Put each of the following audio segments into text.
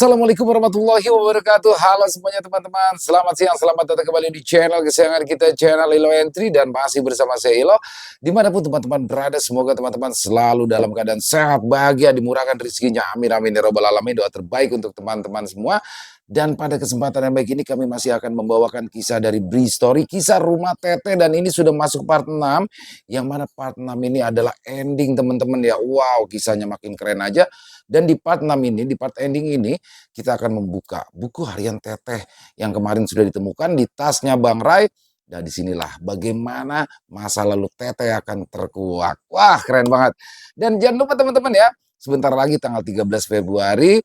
Assalamualaikum warahmatullahi wabarakatuh. Halo semuanya teman-teman. Selamat siang, selamat datang kembali di channel kesayangan kita, channel Ilo Entry. Dan masih bersama saya Ilo. Dimanapun teman-teman berada, semoga teman-teman selalu dalam keadaan sehat, bahagia, dimurahkan rezekinya. Amin, amin, ya robbal alamin. Doa terbaik untuk teman-teman semua. Dan pada kesempatan yang baik ini kami masih akan membawakan kisah dari Bri Story, kisah Rumah Teteh, dan ini sudah masuk part 6, yang mana part 6 ini adalah ending teman-teman ya. Wow, kisahnya makin keren aja. Dan di part 6 ini, di part ending ini, kita akan membuka buku harian Teteh yang kemarin sudah ditemukan di tasnya Bang Rai. Dan disinilah bagaimana masa lalu Teteh akan terkuak. Wah, keren banget. Dan jangan lupa teman-teman ya, sebentar lagi tanggal 13 Februari,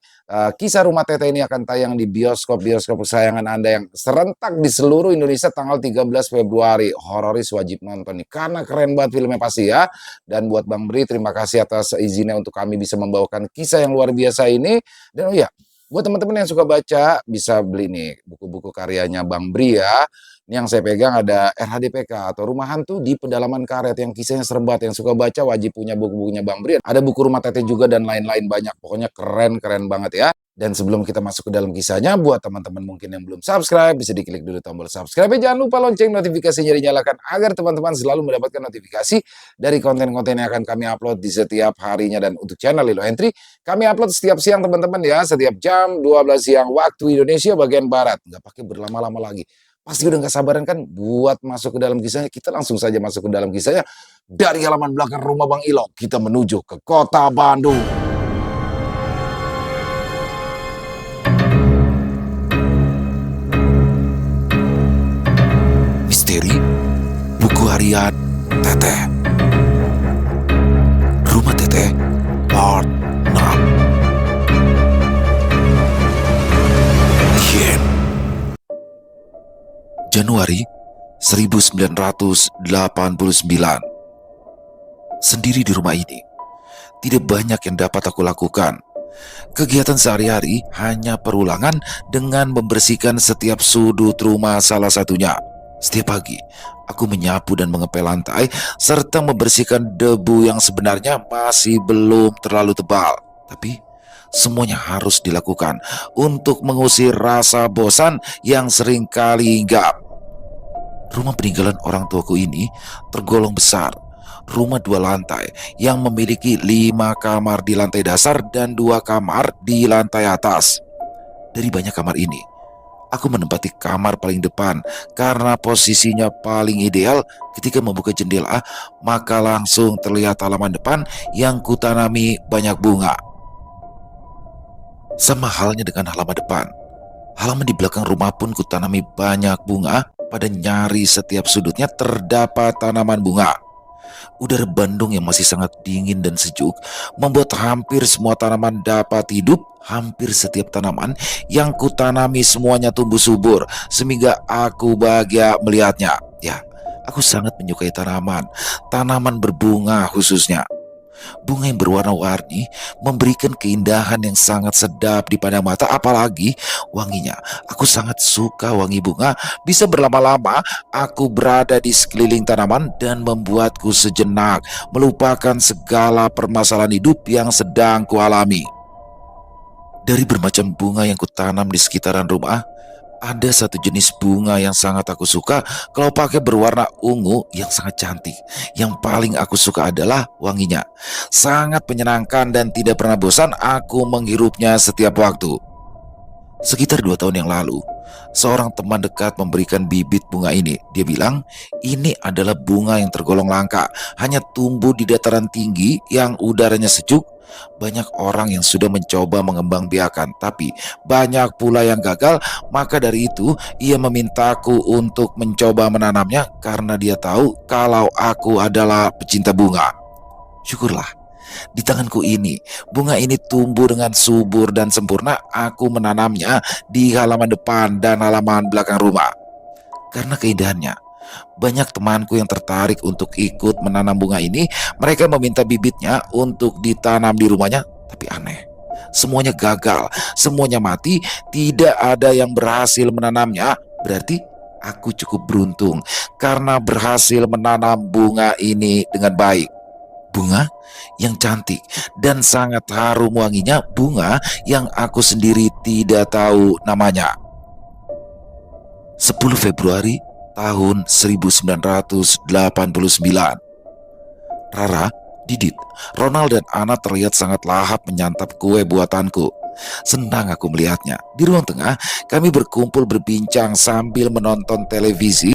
kisah Rumah Teteh ini akan tayang di bioskop-bioskop kesayangan Anda yang serentak di seluruh Indonesia tanggal 13 Februari. Hororis wajib nonton nih, karena keren banget filmnya pasti ya. Dan buat Bang Bri, terima kasih atas izinnya untuk kami bisa membawakan kisah yang luar biasa ini. Dan oh ya, buat teman-teman yang suka baca, bisa beli nih buku-buku karyanya Bang Bri ya. Ini yang saya pegang ada RHDPK atau Rumah Hantu di Pedalaman Karet, yang kisahnya serem banget. Yang suka baca wajib punya buku-bukunya Bang Bri. Ada buku Rumah Teteh juga dan lain-lain banyak. Pokoknya keren-keren banget ya. Dan sebelum kita masuk ke dalam kisahnya, buat teman-teman mungkin yang belum subscribe, bisa diklik dulu tombol subscribe. Jangan lupa lonceng notifikasinya dinyalakan agar teman-teman selalu mendapatkan notifikasi dari konten-konten yang akan kami upload di setiap harinya. Dan untuk channel Ilo Entry, kami upload setiap siang teman-teman ya, setiap jam 12 siang waktu Indonesia bagian Barat. Nggak pakai berlama-lama lagi. Pasti udah nggak sabaran kan buat masuk ke dalam kisahnya. Kita langsung saja masuk ke dalam kisahnya. Dari halaman belakang rumah Bang Ilo, kita menuju ke kota Bandung. Misteri buku harian Teteh. Rumah Teteh part 6. Yen. Januari 1989. Sendiri di rumah ini, tidak banyak yang dapat aku lakukan. Kegiatan sehari-hari hanya perulangan dengan membersihkan setiap sudut rumah salah satunya. Setiap pagi, aku menyapu dan mengepel lantai serta membersihkan debu yang sebenarnya masih belum terlalu tebal. Tapi semuanya harus dilakukan untuk mengusir rasa bosan yang sering kali hinggap. Rumah peninggalan orang tuaku ini tergolong besar. Rumah 2 lantai yang memiliki 5 kamar di lantai dasar dan 2 kamar di lantai atas. Dari banyak kamar ini, aku menempati kamar paling depan karena posisinya paling ideal. Ketika membuka jendela, maka langsung terlihat halaman depan yang kutanami banyak bunga. Sama halnya dengan halaman depan, halaman di belakang rumah pun kutanami banyak bunga. Pada nyaris setiap sudutnya terdapat tanaman bunga. Udara Bandung yang masih sangat dingin dan sejuk membuat hampir semua tanaman dapat hidup. Hampir setiap tanaman yang kutanami semuanya tumbuh subur, sehingga aku bahagia melihatnya. Ya, aku sangat menyukai tanaman berbunga khususnya. Bunga yang berwarna-warni memberikan keindahan yang sangat sedap dipandang mata, apalagi wanginya. Aku sangat suka wangi bunga. Bisa berlama-lama aku berada di sekeliling tanaman dan membuatku sejenak melupakan segala permasalahan hidup yang sedang kualami. Dari bermacam bunga yang kutanam di sekitaran rumah, ada satu jenis bunga yang sangat aku suka. Kalau pakai berwarna ungu yang sangat cantik. Yang paling aku suka adalah wanginya. Sangat menyenangkan dan tidak pernah bosan aku menghirupnya setiap waktu. Sekitar 2 tahun yang lalu, seorang teman dekat memberikan bibit bunga ini. Dia bilang, ini adalah bunga yang tergolong langka, hanya tumbuh di dataran tinggi yang udaranya sejuk. Banyak orang yang sudah mencoba mengembangbiakan, tapi banyak pula yang gagal. Maka dari itu, ia memintaku untuk mencoba menanamnya karena dia tahu kalau aku adalah pecinta bunga. Syukurlah, di tanganku ini, bunga ini tumbuh dengan subur dan sempurna. Aku menanamnya di halaman depan dan halaman belakang rumah. Karena keindahannya, banyak temanku yang tertarik untuk ikut menanam bunga ini. Mereka meminta bibitnya untuk ditanam di rumahnya. Tapi aneh, semuanya gagal, semuanya mati. Tidak ada yang berhasil menanamnya. Berarti aku cukup beruntung karena berhasil menanam bunga ini dengan baik. Bunga yang cantik dan sangat harum wanginya, bunga yang aku sendiri tidak tahu namanya. 10 Februari tahun 1989. Rara, Didit, Ronald dan Ana terlihat sangat lahap menyantap kue buatanku. Senang aku melihatnya. Di ruang tengah, kami berkumpul berbincang sambil menonton televisi.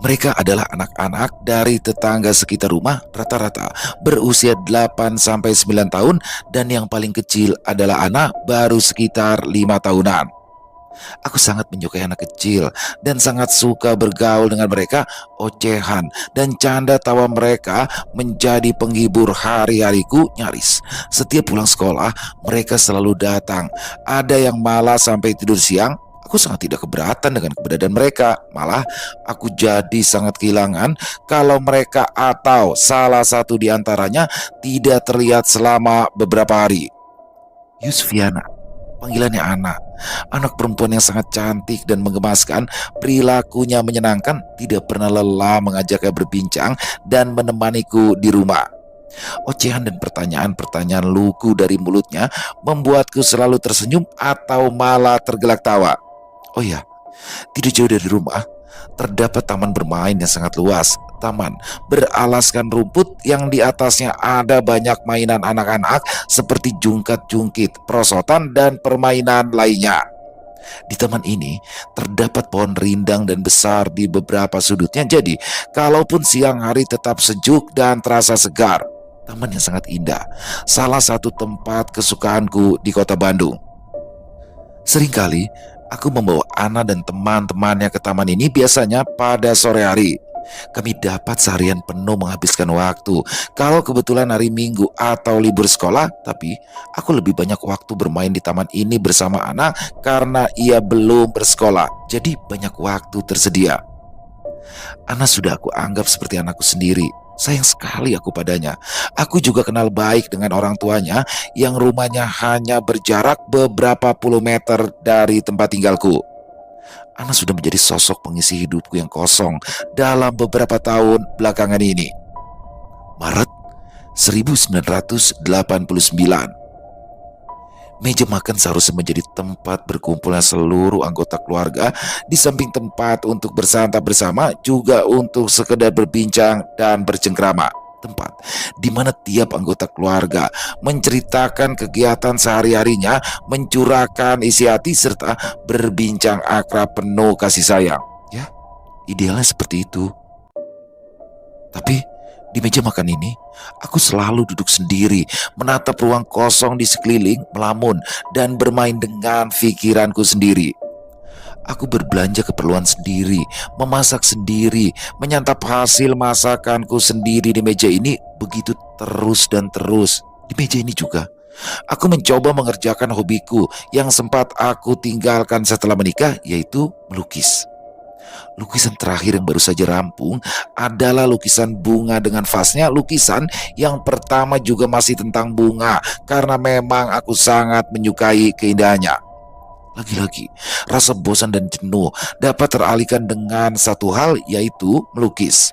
Mereka adalah anak-anak dari tetangga sekitar rumah, rata-rata berusia 8 sampai 9 tahun, dan yang paling kecil adalah anak baru sekitar 5 tahunan. Aku sangat menyukai anak kecil dan sangat suka bergaul dengan mereka. Ocehan dan canda tawa mereka menjadi penghibur hari-hariku nyaris. Setiap pulang sekolah, mereka selalu datang. Ada yang malah sampai tidur siang. Aku sangat tidak keberatan dengan keberadaan mereka. Malah aku jadi sangat kehilangan kalau mereka atau salah satu di antaranya tidak terlihat selama beberapa hari. Yusfiana, panggilannya anak perempuan yang sangat cantik dan menggemaskan, perilakunya menyenangkan, tidak pernah lelah mengajaknya berbincang dan menemaniku di rumah. Ocehan dan pertanyaan-pertanyaan lugu dari mulutnya membuatku selalu tersenyum atau malah tergelak tawa. Oh ya, tidak jauh dari rumah terdapat taman bermain yang sangat luas. Taman beralaskan rumput yang di atasnya ada banyak mainan anak-anak seperti jungkat-jungkit, perosotan, dan permainan lainnya. Di taman ini terdapat pohon rindang dan besar di beberapa sudutnya, jadi kalaupun siang hari tetap sejuk dan terasa segar. Taman yang sangat indah, salah satu tempat kesukaanku di kota Bandung. Seringkali aku membawa Ana dan teman-temannya ke taman ini, biasanya pada sore hari. Kami dapat seharian penuh menghabiskan waktu. Kalau kebetulan hari Minggu atau libur sekolah, tapi aku lebih banyak waktu bermain di taman ini bersama Ana karena ia belum bersekolah. Jadi banyak waktu tersedia. Ana sudah aku anggap seperti anakku sendiri. Sayang sekali aku padanya. Aku juga kenal baik dengan orang tuanya yang rumahnya hanya berjarak beberapa puluh meter dari tempat tinggalku. Ana sudah menjadi sosok pengisi hidupku yang kosong dalam beberapa tahun belakangan ini. Maret 1989. Meja makan seharusnya menjadi tempat berkumpulnya seluruh anggota keluarga, di samping tempat untuk bersantap bersama, juga untuk sekedar berbincang dan bercengkrama. Tempat di mana tiap anggota keluarga menceritakan kegiatan sehari-harinya, mencurahkan isi hati, serta berbincang akrab penuh kasih sayang. Ya, idealnya seperti itu. Tapi di meja makan ini, aku selalu duduk sendiri, menatap ruang kosong di sekeliling, melamun dan bermain dengan pikiranku sendiri. Aku berbelanja keperluan sendiri, memasak sendiri, menyantap hasil masakanku sendiri di meja ini, begitu terus dan terus. Di meja ini juga, aku mencoba mengerjakan hobiku yang sempat aku tinggalkan setelah menikah, yaitu melukis. Lukisan terakhir yang baru saja rampung adalah lukisan bunga dengan vasnya. Lukisan yang pertama juga masih tentang bunga, karena memang aku sangat menyukai keindahannya. Lagi-lagi, rasa bosan dan jenuh dapat teralihkan dengan satu hal, yaitu melukis.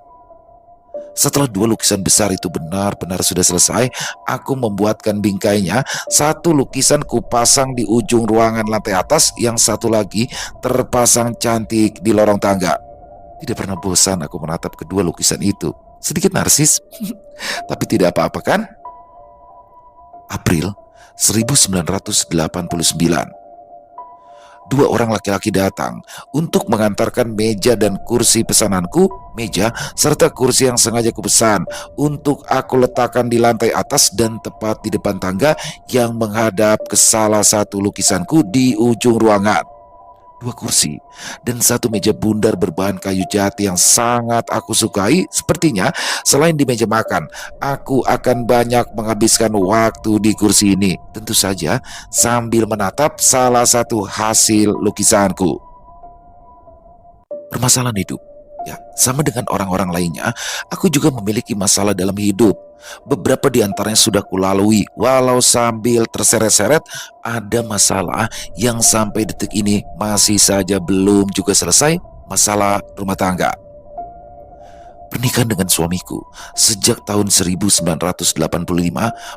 Setelah dua lukisan besar itu benar-benar sudah selesai, aku membuatkan bingkainya. Satu lukisan kupasang di ujung ruangan lantai atas, yang satu lagi terpasang cantik di lorong tangga. Tidak pernah bosan aku menatap kedua lukisan itu. Sedikit narsis, tapi tidak apa-apa kan? April 1989. Dua orang laki-laki datang untuk mengantarkan meja dan kursi pesananku. Meja serta kursi yang sengaja kupesan untuk aku letakkan di lantai atas dan tepat di depan tangga yang menghadap ke salah satu lukisanku di ujung ruangan. Dua kursi dan satu meja bundar berbahan kayu jati yang sangat aku sukai. Sepertinya selain di meja makan, aku akan banyak menghabiskan waktu di kursi ini. Tentu saja sambil menatap salah satu hasil lukisanku. Permasalahan hidup. Ya, sama dengan orang-orang lainnya, aku juga memiliki masalah dalam hidup. Beberapa di antaranya sudah kulalui, walau sambil terseret-seret. Ada masalah yang sampai detik ini masih saja belum juga selesai, masalah rumah tangga. Pernikahan dengan suamiku sejak tahun 1985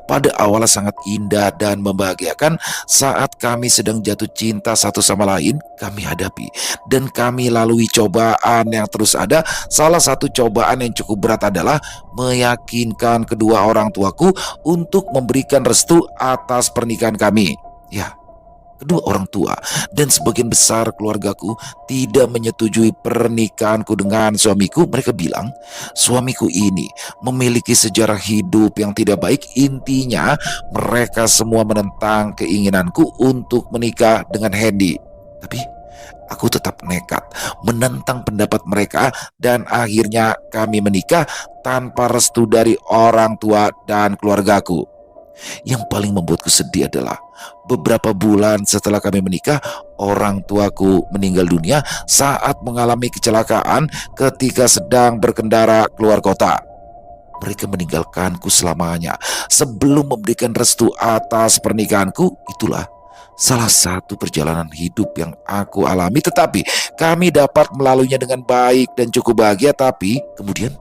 pada awalnya sangat indah dan membahagiakan. Saat kami sedang jatuh cinta satu sama lain, kami hadapi dan kami lalui cobaan yang terus ada. Salah satu cobaan yang cukup berat adalah meyakinkan kedua orang tuaku untuk memberikan restu atas pernikahan kami. Ya, kedua orang tua dan sebagian besar keluargaku tidak menyetujui pernikahanku dengan suamiku. Mereka bilang suamiku ini memiliki sejarah hidup yang tidak baik. Intinya mereka semua menentang keinginanku untuk menikah dengan Hendy. Tapi aku tetap nekat menentang pendapat mereka dan akhirnya kami menikah tanpa restu dari orang tua dan keluargaku. Yang paling membuatku sedih adalah beberapa bulan setelah kami menikah, orang tuaku meninggal dunia saat mengalami kecelakaan ketika sedang berkendara keluar kota. Mereka meninggalkanku selamanya sebelum memberikan restu atas pernikahanku. Itulah salah satu perjalanan hidup yang aku alami, tetapi kami dapat melaluinya dengan baik dan cukup bahagia. Tapi kemudian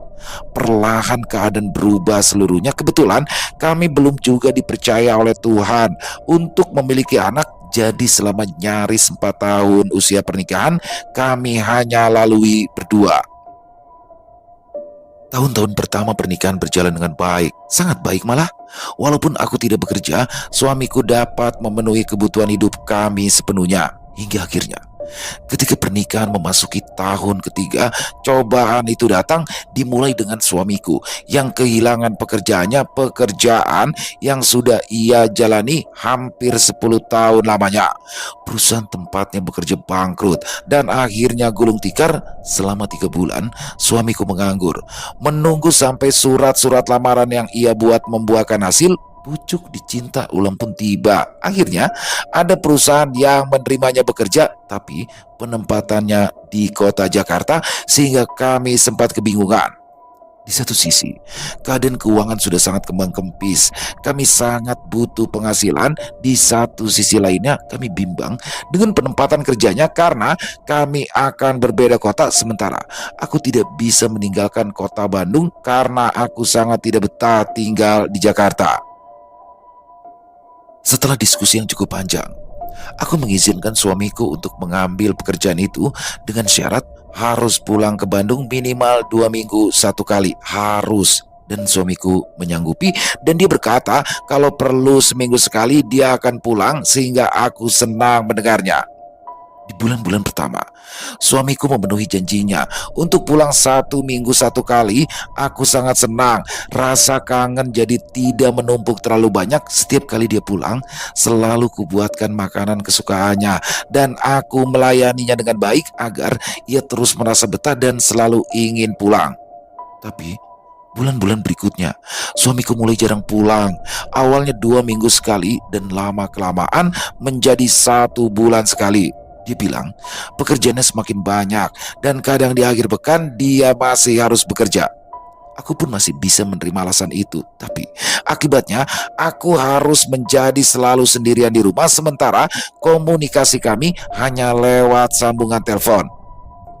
perlahan keadaan berubah seluruhnya. Kebetulan kami belum juga dipercaya oleh Tuhan untuk memiliki anak. Jadi selama nyaris 4 tahun usia pernikahan, kami hanya lalui berdua. Tahun-tahun pertama pernikahan berjalan dengan baik, sangat baik malah. Walaupun aku tidak bekerja, suamiku dapat memenuhi kebutuhan hidup kami sepenuhnya. Hingga akhirnya ketika pernikahan memasuki tahun ketiga, cobaan itu datang. Dimulai dengan suamiku yang kehilangan pekerjaan yang sudah ia jalani hampir 10 tahun lamanya. Perusahaan tempatnya bekerja bangkrut dan akhirnya gulung tikar. Selama 3 bulan suamiku menganggur, menunggu sampai surat-surat lamaran yang ia buat membuahkan hasil. Pucuk dicinta ulang pun tiba. Akhirnya ada perusahaan yang menerimanya bekerja, tapi penempatannya di kota Jakarta sehingga kami sempat kebingungan. Di satu sisi, keadaan keuangan sudah sangat kembang kempis. Kami sangat butuh penghasilan. Di satu sisi lainnya, kami bimbang dengan penempatan kerjanya karena kami akan berbeda kota. Sementara aku tidak bisa meninggalkan kota Bandung karena aku sangat tidak betah tinggal di Jakarta. Setelah diskusi yang cukup panjang, aku mengizinkan suamiku untuk mengambil pekerjaan itu dengan syarat harus pulang ke Bandung minimal 2 minggu 1 kali. Harus. Dan suamiku menyanggupi dan dia berkata kalau perlu seminggu sekali dia akan pulang, sehingga aku senang mendengarnya. Di bulan-bulan pertama, suamiku memenuhi janjinya untuk pulang 1 minggu 1 kali. Aku sangat senang. Rasa kangen jadi tidak menumpuk terlalu banyak. Setiap kali dia pulang, selalu kubuatkan makanan kesukaannya dan aku melayaninya dengan baik agar ia terus merasa betah dan selalu ingin pulang. Tapi bulan-bulan berikutnya, suamiku mulai jarang pulang. Awalnya 2 minggu sekali dan lama-kelamaan menjadi 1 bulan sekali. Dia bilang pekerjaannya semakin banyak dan kadang di akhir pekan dia masih harus bekerja. Aku pun masih bisa menerima alasan itu, tapi akibatnya aku harus menjadi selalu sendirian di rumah sementara komunikasi kami hanya lewat sambungan telepon.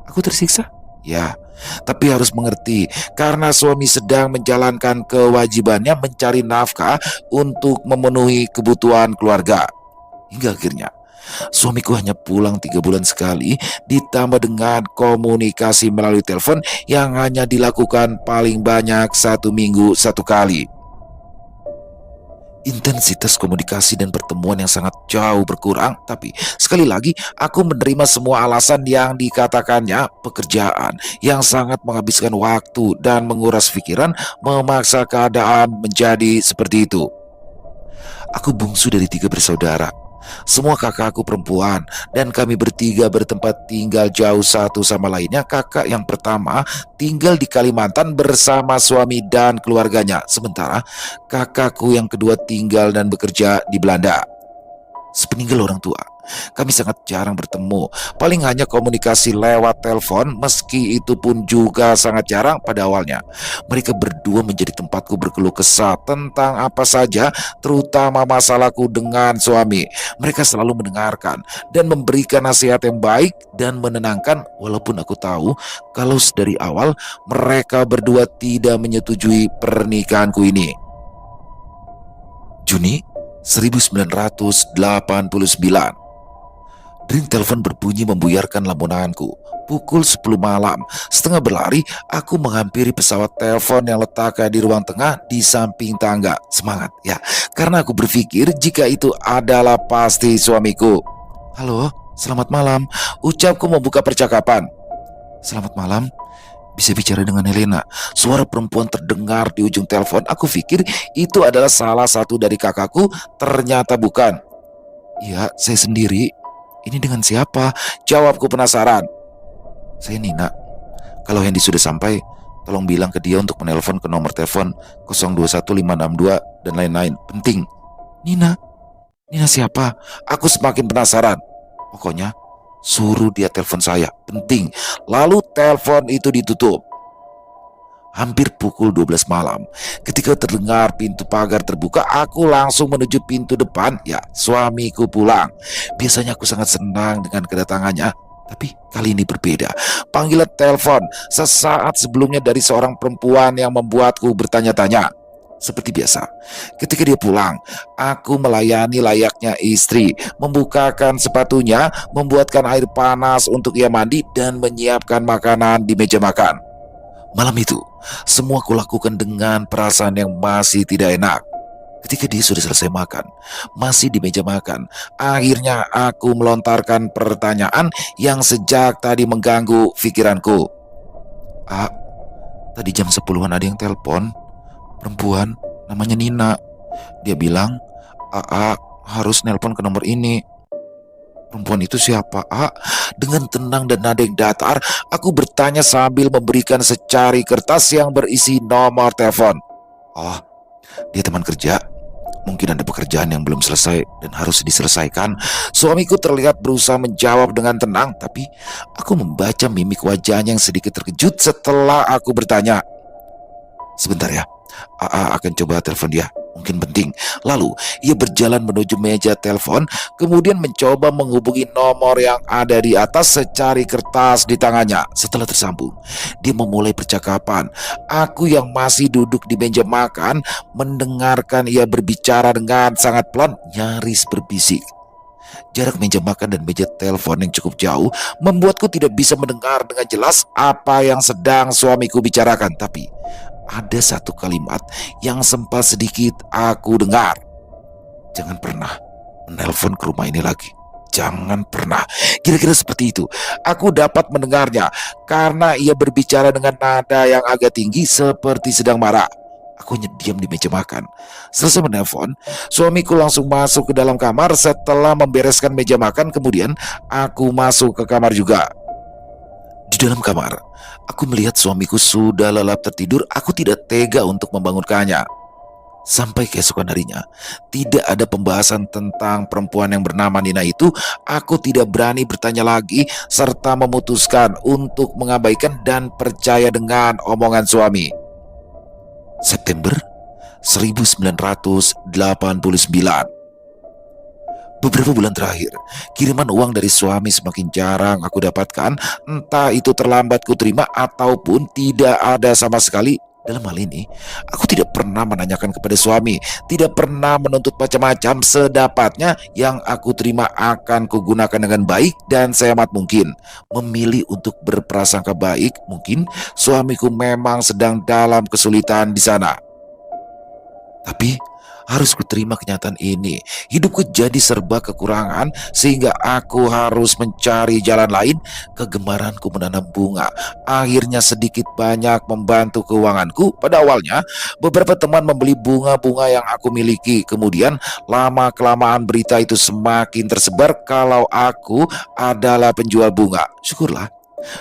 Aku tersiksa? Ya, tapi harus mengerti karena suami sedang menjalankan kewajibannya mencari nafkah untuk memenuhi kebutuhan keluarga. Hingga akhirnya suamiku hanya pulang 3 bulan sekali, ditambah dengan komunikasi melalui telepon yang hanya dilakukan paling banyak 1 minggu 1 kali. Intensitas komunikasi dan pertemuan yang sangat jauh berkurang. Tapi sekali lagi aku menerima semua alasan yang dikatakannya. Pekerjaan yang sangat menghabiskan waktu dan menguras pikiran memaksa keadaan menjadi seperti itu. Aku bungsu dari 3 bersaudara. Semua kakakku perempuan dan kami bertiga bertempat tinggal jauh satu sama lainnya. Kakak yang pertama tinggal di Kalimantan bersama suami dan keluarganya, sementara kakakku yang kedua tinggal dan bekerja di Belanda. Sepeninggal orang tua, kami sangat jarang bertemu, paling hanya komunikasi lewat telepon, meski itu pun juga sangat jarang pada awalnya. Mereka berdua menjadi tempatku berkeluh kesah tentang apa saja, terutama masalahku dengan suami. Mereka selalu mendengarkan dan memberikan nasihat yang baik dan menenangkan, walaupun aku tahu kalau dari awal mereka berdua tidak menyetujui pernikahanku ini. Juni 1989. Ring telepon berbunyi membuyarkan lamunanku. Pukul 10 malam, setengah berlari, aku menghampiri pesawat telepon yang letaknya di ruang tengah di samping tangga. Semangat, ya, karena aku berpikir jika itu adalah pasti suamiku. Halo, selamat malam. Ucapku membuka percakapan. Selamat malam, bisa bicara dengan Helena. Suara perempuan terdengar di ujung telepon. Aku pikir itu adalah salah satu dari kakakku, ternyata bukan. Iya, saya sendiri. Ini dengan siapa? Jawabku penasaran. Saya Nina. Kalau Hendy sudah sampai, tolong bilang ke dia untuk menelpon ke nomor telepon 021562 dan lain-lain. Penting. Nina? Nina siapa? Aku semakin penasaran. Pokoknya, suruh dia telepon saya. Penting. Lalu telepon itu ditutup. Hampir pukul 12 malam, ketika terdengar pintu pagar terbuka, aku langsung menuju pintu depan. Ya, suamiku pulang. Biasanya aku sangat senang dengan kedatangannya, tapi kali ini berbeda. Panggilan telepon sesaat sebelumnya dari seorang perempuan yang membuatku bertanya-tanya. Seperti biasa, ketika dia pulang, aku melayani layaknya istri, membukakan sepatunya, membuatkan air panas untuk ia mandi, dan menyiapkan makanan di meja makan. Malam itu, semua kulakukan dengan perasaan yang masih tidak enak. Ketika dia sudah selesai makan, masih di meja makan, akhirnya aku melontarkan pertanyaan yang sejak tadi mengganggu pikiranku. Ah, tadi jam 10-an ada yang telepon. Perempuan, namanya Nina. Dia bilang, "AA harus nelpon ke nomor ini." Perempuan itu siapa, A? Dengan tenang dan nada yang datar, aku bertanya sambil memberikan secari kertas yang berisi nomor telepon. Oh, dia teman kerja. Mungkin ada pekerjaan yang belum selesai dan harus diselesaikan. Suamiku terlihat berusaha menjawab dengan tenang, tapi aku membaca mimik wajahnya yang sedikit terkejut setelah aku bertanya. Sebentar ya, AA akan coba telepon dia. Mungkin penting. Lalu ia berjalan menuju meja telepon, kemudian mencoba menghubungi nomor yang ada di atas secari kertas di tangannya. Setelah tersambung, dia memulai percakapan. Aku yang masih duduk di meja makan mendengarkan ia berbicara dengan sangat pelan, nyaris berbisik. Jarak meja makan dan meja telepon yang cukup jauh membuatku tidak bisa mendengar dengan jelas apa yang sedang suamiku bicarakan. Tapi ada satu kalimat yang sempat sedikit aku dengar. Jangan pernah menelpon ke rumah ini lagi. Jangan pernah. Kira-kira seperti itu. Aku dapat mendengarnya karena ia berbicara dengan nada yang agak tinggi seperti sedang marah. Aku diam di meja makan. Selesai menelpon, suamiku langsung masuk ke dalam kamar setelah membereskan meja makan. Kemudian aku masuk ke kamar juga. Di dalam kamar, aku melihat suamiku sudah lelap tertidur. Aku tidak tega untuk membangunkannya. Sampai keesokan harinya, tidak ada pembahasan tentang perempuan yang bernama Nina itu. Aku tidak berani bertanya lagi, serta memutuskan untuk mengabaikan dan percaya dengan omongan suami. September 1989. Beberapa bulan terakhir, kiriman uang dari suami semakin jarang aku dapatkan. Entah itu terlambat kuterima ataupun tidak ada sama sekali. Dalam hal ini, aku tidak pernah menanyakan kepada suami, tidak pernah menuntut macam-macam. Sedapatnya yang aku terima akan kugunakan dengan baik dan sehemat mungkin. Memilih untuk berprasangka baik, mungkin suamiku memang sedang dalam kesulitan di sana. Tapi harus kuterima kenyataan ini. Hidupku jadi serba kekurangan sehingga aku harus mencari jalan lain. Kegemaranku menanam bunga akhirnya sedikit banyak membantu keuanganku. Pada awalnya, beberapa teman membeli bunga-bunga yang aku miliki. Kemudian lama-kelamaan berita itu semakin tersebar kalau aku adalah penjual bunga. Syukurlah,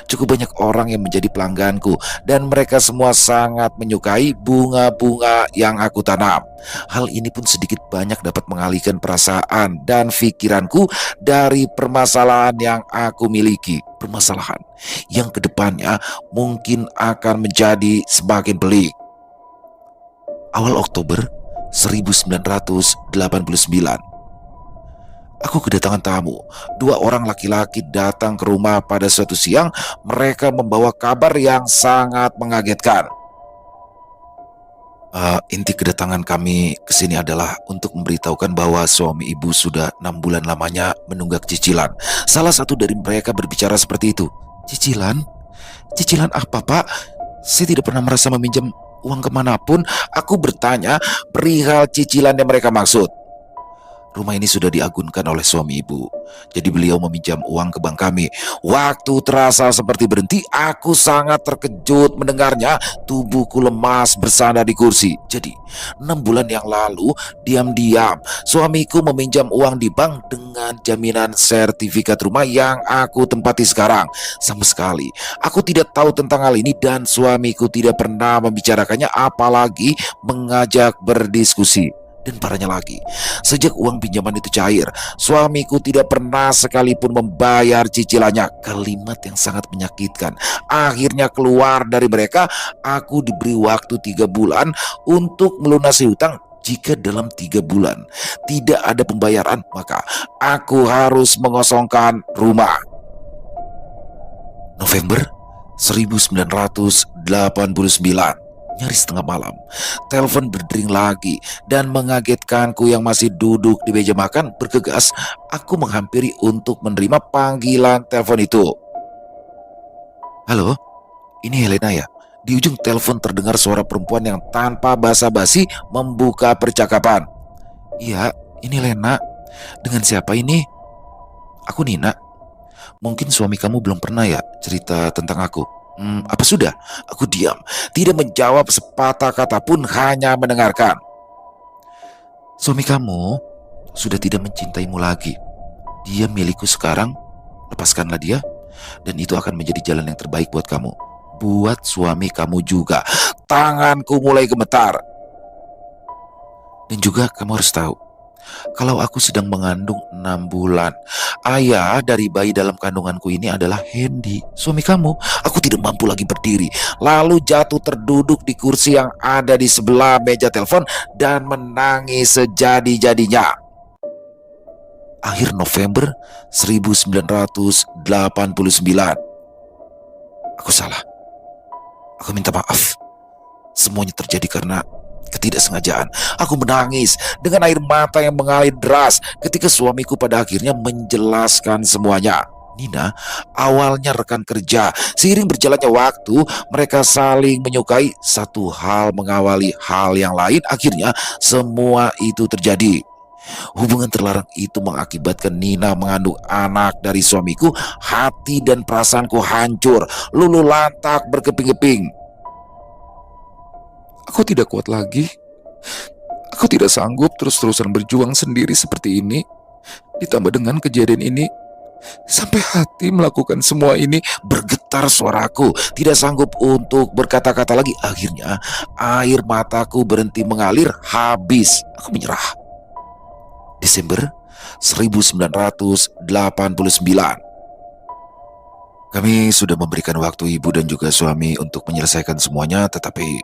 Cukup banyak orang yang menjadi pelangganku dan mereka semua sangat menyukai bunga-bunga yang aku tanam. Hal ini pun sedikit banyak dapat mengalihkan perasaan dan pikiranku dari permasalahan yang aku miliki. Permasalahan yang kedepannya mungkin akan menjadi semakin pelik. Awal Oktober 1989, aku kedatangan tamu. Dua orang laki-laki datang ke rumah pada suatu siang. Mereka membawa kabar yang sangat mengagetkan. Inti kedatangan kami ke sini adalah untuk memberitahukan bahwa suami ibu sudah 6 bulan lamanya menunggak cicilan. Salah satu dari mereka berbicara seperti itu. Cicilan? Cicilan apa, Pak? Saya tidak pernah merasa meminjam uang kemanapun. Aku bertanya perihal cicilan yang mereka maksud. Rumah ini sudah diagunkan oleh suami ibu. Jadi beliau meminjam uang ke bank kami. Waktu terasa seperti berhenti, aku sangat terkejut mendengarnya. Tubuhku lemas bersandar di kursi. Jadi 6 bulan yang lalu, diam-diam suamiku meminjam uang di bank dengan jaminan sertifikat rumah yang aku tempati sekarang. Sama sekali aku tidak tahu tentang hal ini dan suamiku tidak pernah membicarakannya, apalagi mengajak berdiskusi. Dan parahnya lagi, sejak uang pinjaman itu cair, suamiku tidak pernah sekalipun membayar cicilannya. Kalimat yang sangat menyakitkan akhirnya keluar dari mereka. Aku diberi waktu 3 bulan untuk melunasi hutang. Jika dalam 3 bulan tidak ada pembayaran, maka aku harus mengosongkan rumah. November 1989, nyaris tengah malam, telepon berdering lagi dan mengagetkanku yang masih duduk di meja makan. Bergegas, aku menghampiri untuk menerima panggilan telepon itu. Halo, ini Helena ya? Di ujung telepon terdengar suara perempuan yang tanpa basa-basi membuka percakapan. Iya, ini Lena. Dengan siapa ini? Aku Nina. Mungkin suami kamu belum pernah ya cerita tentang aku. Apa sudah? Aku diam, tidak menjawab sepatah kata pun, hanya mendengarkan. Suami kamu sudah tidak mencintaimu lagi. Dia milikku sekarang. Lepaskanlah dia, dan itu akan menjadi jalan yang terbaik buat kamu. Buat suami kamu juga. Tanganku mulai gemetar. Dan juga kamu harus tahu, kalau aku sedang mengandung 6 bulan. Ayah dari bayi dalam kandunganku ini adalah Hendy, suami kamu. Aku tidak mampu lagi berdiri, lalu jatuh terduduk di kursi yang ada di sebelah meja telepon dan menangis sejadi-jadinya. Akhir November 1989. Aku salah. Aku minta maaf. Semuanya terjadi karena ketidaksengajaan. Aku menangis dengan air mata yang mengalir deras ketika suamiku pada akhirnya menjelaskan semuanya. Nina awalnya rekan kerja. Seiring berjalannya waktu, mereka saling menyukai. Satu hal mengawali hal yang lain. Akhirnya semua itu terjadi. Hubungan terlarang itu mengakibatkan Nina mengandung anak dari suamiku. Hati dan perasaanku hancur, luluh lantak berkeping-keping. Aku tidak kuat lagi. Aku tidak sanggup terus-terusan berjuang sendiri seperti ini. Ditambah dengan kejadian ini, sampai hati melakukan semua ini. Bergetar suaraku, tidak sanggup untuk berkata-kata lagi. Akhirnya air mataku berhenti mengalir. Habis, aku menyerah. Desember 1989. Kami sudah memberikan waktu ibu dan juga suami untuk menyelesaikan semuanya, tetapi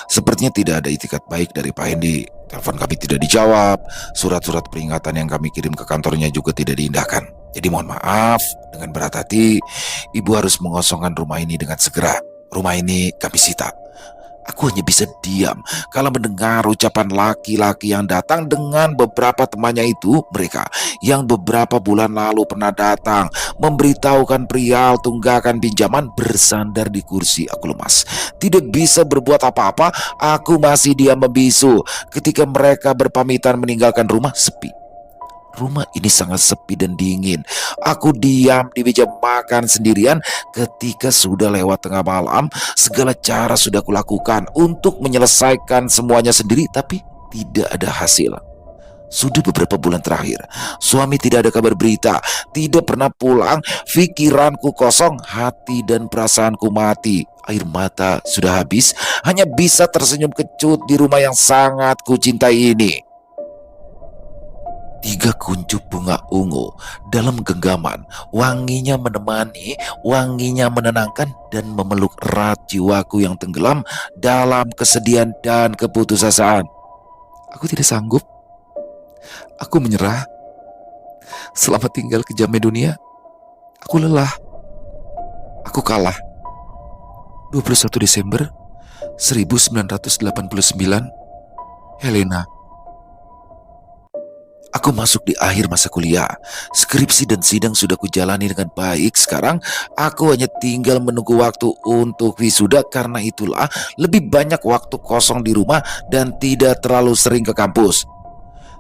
sepertinya tidak ada itikat baik dari Pak Hendy. Telepon kami tidak dijawab, surat-surat peringatan yang kami kirim ke kantornya juga tidak diindahkan. Jadi mohon maaf, dengan berat hati, ibu harus mengosongkan rumah ini dengan segera. Rumah ini kami sita. Aku hanya bisa diam kalau mendengar ucapan laki-laki yang datang dengan beberapa temannya itu. Mereka yang beberapa bulan lalu pernah datang memberitahukan perihal tunggakan pinjaman. Bersandar di kursi, aku lemas, tidak bisa berbuat apa-apa. Aku masih diam membisu ketika mereka berpamitan meninggalkan rumah. Sepi. Rumah ini sangat sepi dan dingin. Aku diam di meja makan sendirian ketika sudah lewat tengah malam. Segala cara sudah kulakukan untuk menyelesaikan semuanya sendiri, tapi tidak ada hasil. Sudah beberapa bulan terakhir, suami tidak ada kabar berita, tidak pernah pulang, pikiranku kosong, hati dan perasaanku mati. Air mata sudah habis, hanya bisa tersenyum kecut di rumah yang sangat kucintai ini. 3 kuncup bunga ungu dalam genggaman, wanginya menemani, wanginya menenangkan dan memeluk erat jiwaku yang tenggelam dalam kesedihan dan keputusasaan. Aku tidak sanggup, aku menyerah. Selamat tinggal kejamnya dunia. Aku lelah, aku kalah. 21 Desember 1989, Helena. Aku masuk di akhir masa kuliah. Skripsi dan sidang sudah kujalani dengan baik. Sekarang aku hanya tinggal menunggu waktu untuk wisuda. Karena itulah lebih banyak waktu kosong di rumah dan tidak terlalu sering ke kampus.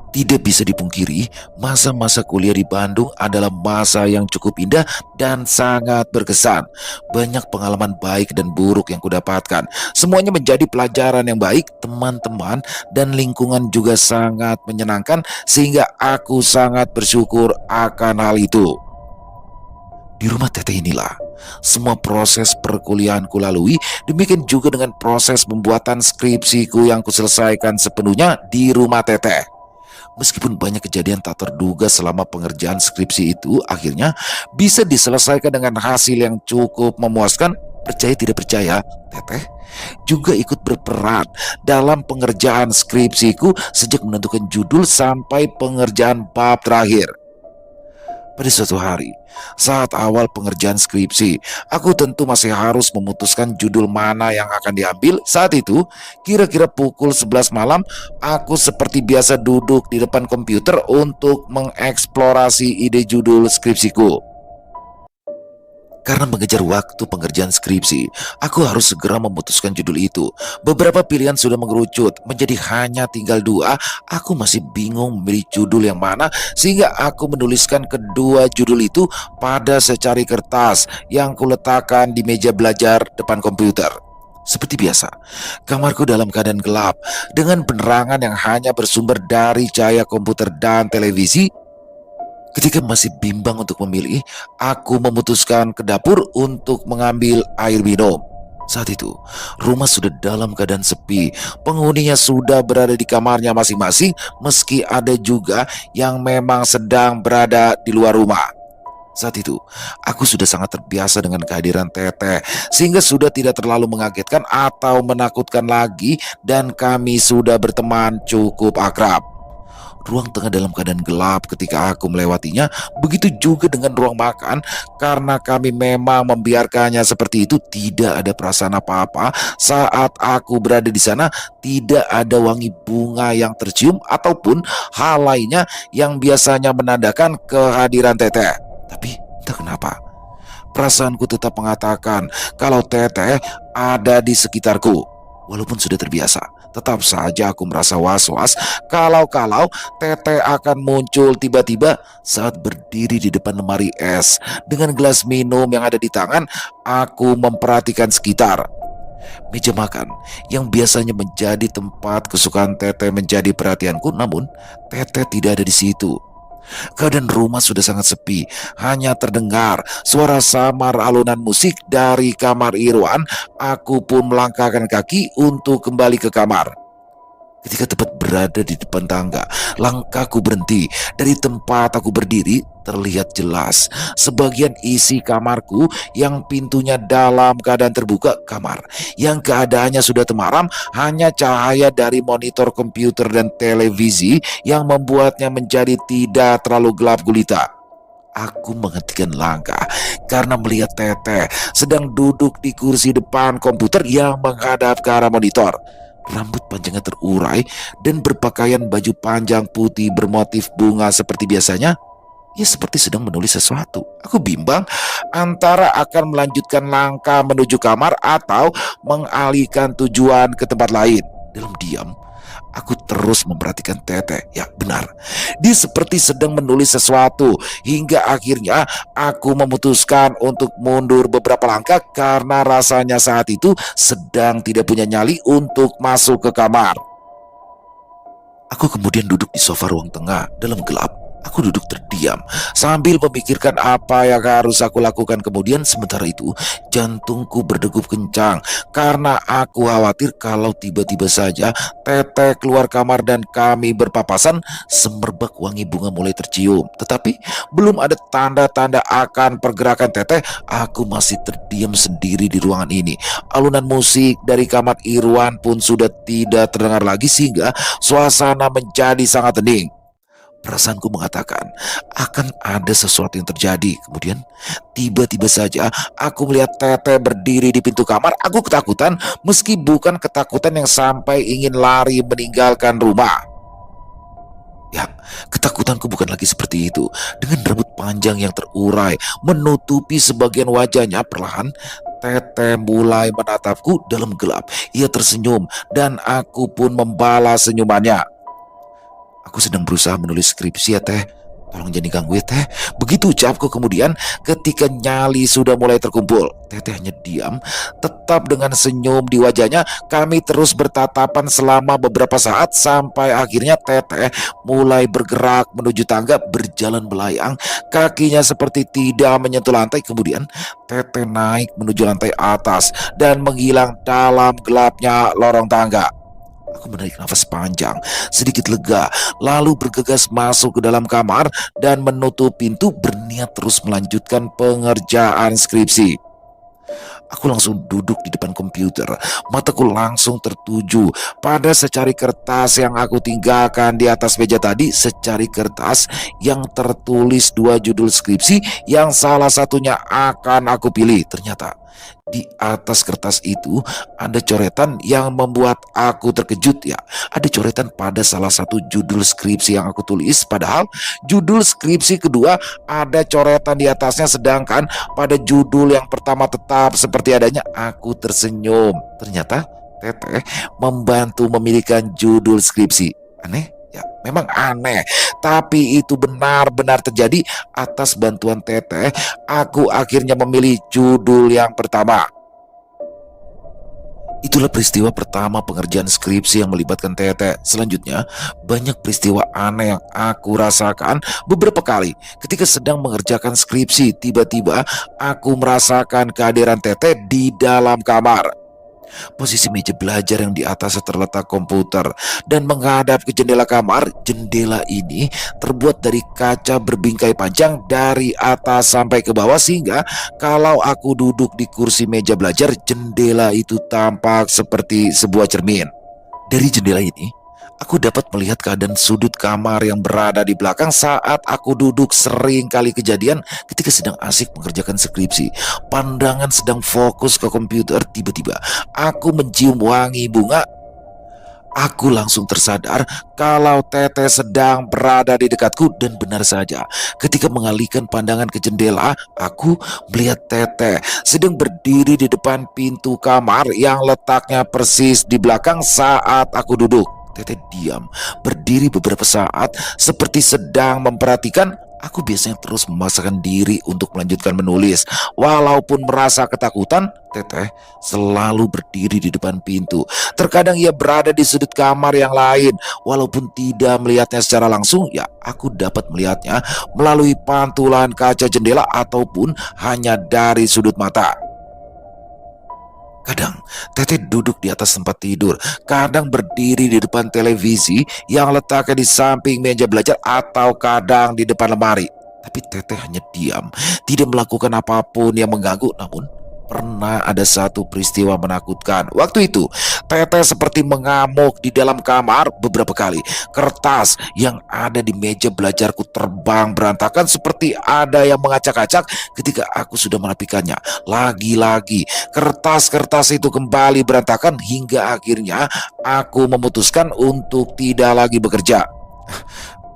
Tidak bisa dipungkiri, masa-masa kuliah di Bandung adalah masa yang cukup indah dan sangat berkesan. Banyak pengalaman baik dan buruk yang kudapatkan. Semuanya menjadi pelajaran yang baik, teman-teman dan lingkungan juga sangat menyenangkan, sehingga aku sangat bersyukur akan hal itu. Di rumah Teteh inilah semua proses perkuliahanku lalui, demikian juga dengan proses pembuatan skripsiku yang kuselesaikan sepenuhnya di rumah Teteh. Meskipun banyak kejadian tak terduga selama pengerjaan skripsi itu, akhirnya bisa diselesaikan dengan hasil yang cukup memuaskan. Percaya tidak percaya, Teteh juga ikut berperan dalam pengerjaan skripsiku sejak menentukan judul sampai pengerjaan bab terakhir. Pada suatu hari, saat awal pengerjaan skripsi, aku tentu masih harus memutuskan judul mana yang akan diambil. Saat itu, kira-kira pukul 11 malam, aku seperti biasa duduk di depan komputer untuk mengeksplorasi ide judul skripsiku. Karena mengejar waktu pengerjaan skripsi, aku harus segera memutuskan judul itu. Beberapa pilihan sudah mengerucut menjadi hanya tinggal 2. Aku masih bingung memilih judul yang mana, sehingga aku menuliskan kedua judul itu pada secari kertas yang kuletakkan di meja belajar depan komputer. Seperti biasa, kamarku dalam keadaan gelap dengan penerangan yang hanya bersumber dari cahaya komputer dan televisi. Ketika masih bimbang untuk memilih, aku memutuskan ke dapur untuk mengambil air minum. Saat itu, rumah sudah dalam keadaan sepi. Penghuninya sudah berada di kamarnya masing-masing, meski ada juga yang memang sedang berada di luar rumah. Saat itu, aku sudah sangat terbiasa dengan kehadiran Teteh, sehingga sudah tidak terlalu mengagetkan atau menakutkan lagi, dan kami sudah berteman cukup akrab. Ruang tengah dalam keadaan gelap ketika aku melewatinya, begitu juga dengan ruang makan. Karena kami memang membiarkannya seperti itu, tidak ada perasaan apa-apa saat aku berada di sana. Tidak ada wangi bunga yang tercium ataupun hal lainnya yang biasanya menandakan kehadiran Teteh. Tapi entah kenapa, perasaanku tetap mengatakan kalau Teteh ada di sekitarku. Walaupun sudah terbiasa, tetap saja aku merasa was-was kalau Teteh akan muncul tiba-tiba saat berdiri di depan lemari es. Dengan gelas minum yang ada di tangan, aku memperhatikan sekitar. Meja makan yang biasanya menjadi tempat kesukaan Teteh menjadi perhatianku, namun Teteh tidak ada di situ. Keadaan rumah sudah sangat sepi, hanya terdengar suara samar alunan musik dari kamar Irwan. Aku pun melangkahkan kaki untuk kembali ke kamar. Ketika tepat berada di depan tangga, langkahku berhenti. Dari tempat aku berdiri, terlihat jelas sebagian isi kamarku yang pintunya dalam keadaan terbuka. Kamar yang keadaannya sudah temaram, hanya cahaya dari monitor komputer dan televisi yang membuatnya menjadi tidak terlalu gelap gulita. Aku menghentikan langkah karena melihat Teteh sedang duduk di kursi depan komputer yang menghadap ke arah monitor. Rambut panjangnya terurai dan berpakaian baju panjang putih bermotif bunga seperti biasanya. Ia seperti sedang menulis sesuatu. Aku bimbang antara akan melanjutkan langkah menuju kamar atau mengalihkan tujuan ke tempat lain. Dalam diam, aku terus memperhatikan Teteh. Ya benar, dia seperti sedang menulis sesuatu. Hingga akhirnya aku memutuskan untuk mundur beberapa langkah karena rasanya saat itu sedang tidak punya nyali untuk masuk ke kamar. Aku kemudian duduk di sofa ruang tengah dalam gelap. Aku duduk terdiam sambil memikirkan apa yang harus aku lakukan. Kemudian sementara itu jantungku berdegup kencang karena aku khawatir kalau tiba-tiba saja Teteh keluar kamar dan kami berpapasan. Semerbak wangi bunga mulai tercium. Tetapi belum ada tanda-tanda akan pergerakan Teteh. Aku masih terdiam sendiri di ruangan ini. Alunan musik dari kamar Irwan pun sudah tidak terdengar lagi sehingga suasana menjadi sangat hening. Perasaanku mengatakan akan ada sesuatu yang terjadi. Kemudian tiba-tiba saja aku melihat Teteh berdiri di pintu kamar. Aku ketakutan meski bukan ketakutan yang sampai ingin lari meninggalkan rumah. Ya, ketakutanku bukan lagi seperti itu. Dengan rambut panjang yang terurai menutupi sebagian wajahnya, perlahan Teteh mulai menatapku dalam gelap. Ia tersenyum dan aku pun membalas senyumannya. Aku sedang berusaha menulis skripsi ya Teh. Tolong jangan diganggu ya Teh. Begitu ucapku kemudian ketika nyali sudah mulai terkumpul. Teteh hanya diam, tetap dengan senyum di wajahnya. Kami terus bertatapan selama beberapa saat sampai akhirnya Teteh mulai bergerak menuju tangga berjalan belayang. Kakinya seperti tidak menyentuh lantai. Kemudian Teteh naik menuju lantai atas dan menghilang dalam gelapnya lorong tangga. Aku menarik nafas panjang, sedikit lega, lalu bergegas masuk ke dalam kamar dan menutup pintu berniat terus melanjutkan pengerjaan skripsi. Aku langsung duduk di depan komputer. Mataku langsung tertuju pada secari kertas yang aku tinggalkan di atas meja tadi. Secari kertas yang tertulis dua judul skripsi yang salah satunya akan aku pilih. Ternyata di atas kertas itu ada coretan yang membuat aku terkejut ya. Ada coretan pada salah satu judul skripsi yang aku tulis. Padahal judul skripsi kedua ada coretan di atasnya. Sedangkan pada judul yang pertama tetap seperti adanya. Aku tersenyum. Ternyata Teteh membantu memilihkan judul skripsi. Aneh? Ya, memang aneh. Tapi itu benar-benar terjadi. Atas bantuan Teteh, aku akhirnya memilih judul yang pertama. Itulah peristiwa pertama pengerjaan skripsi yang melibatkan Teteh. Selanjutnya, banyak peristiwa aneh yang aku rasakan beberapa kali. Ketika sedang mengerjakan skripsi, tiba-tiba aku merasakan kehadiran Teteh di dalam kamar. Posisi meja belajar yang di atasnya terletak komputer dan menghadap ke jendela kamar. Jendela ini terbuat dari kaca berbingkai panjang dari atas sampai ke bawah sehingga kalau aku duduk di kursi meja belajar, jendela itu tampak seperti sebuah cermin. Dari jendela ini, aku dapat melihat keadaan sudut kamar yang berada di belakang saat aku duduk. Sering kali kejadian ketika sedang asik mengerjakan skripsi. Pandangan sedang fokus ke komputer, tiba-tiba aku mencium wangi bunga. Aku langsung tersadar kalau Teteh sedang berada di dekatku dan benar saja. Ketika mengalihkan pandangan ke jendela, aku melihat Teteh sedang berdiri di depan pintu kamar yang letaknya persis di belakang saat aku duduk. Teteh diam, berdiri beberapa saat seperti sedang memperhatikan. Aku biasanya terus memaksakan diri untuk melanjutkan menulis. Walaupun merasa ketakutan, Teteh selalu berdiri di depan pintu. Terkadang ia berada di sudut kamar yang lain. Walaupun tidak melihatnya secara langsung, ya aku dapat melihatnya melalui pantulan kaca jendela ataupun hanya dari sudut mata. Kadang Teteh duduk di atas tempat tidur, kadang berdiri di depan televisi yang letaknya di samping meja belajar atau kadang di depan lemari. Tapi Teteh hanya diam, tidak melakukan apapun yang mengganggu. Namun pernah ada satu peristiwa menakutkan. Waktu itu Teteh seperti mengamuk di dalam kamar beberapa kali. Kertas yang ada di meja belajarku terbang berantakan seperti ada yang mengacak-acak ketika aku sudah merapikannya. Lagi-lagi kertas-kertas itu kembali berantakan hingga akhirnya aku memutuskan untuk tidak lagi bekerja.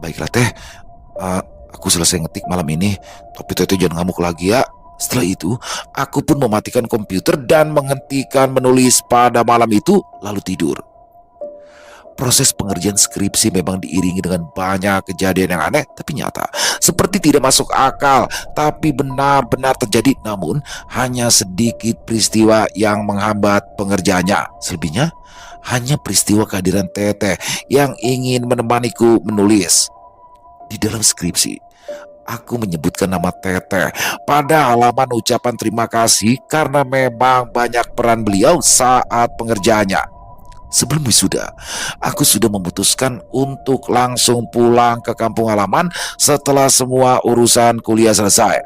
Baiklah Teh, aku selesai ngetik malam ini. Tapi Teteh jangan ngamuk lagi ya. Setelah itu, aku pun mematikan komputer dan menghentikan menulis pada malam itu lalu tidur. Proses pengerjaan skripsi memang diiringi dengan banyak kejadian yang aneh tapi nyata. Seperti tidak masuk akal, tapi benar-benar terjadi. Namun, hanya sedikit peristiwa yang menghambat pengerjaannya. Selebihnya, hanya peristiwa kehadiran Teteh yang ingin menemaniku menulis. Di dalam skripsi, aku menyebutkan nama Teteh pada halaman ucapan terima kasih karena memang banyak peran beliau saat pengerjaannya. Sebelum wisuda, aku sudah memutuskan untuk langsung pulang ke kampung halaman setelah semua urusan kuliah selesai.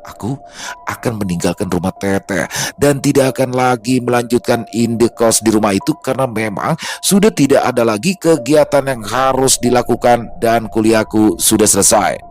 Aku akan meninggalkan rumah Teteh dan tidak akan lagi melanjutkan indekos di rumah itu karena memang sudah tidak ada lagi kegiatan yang harus dilakukan dan kuliahku sudah selesai.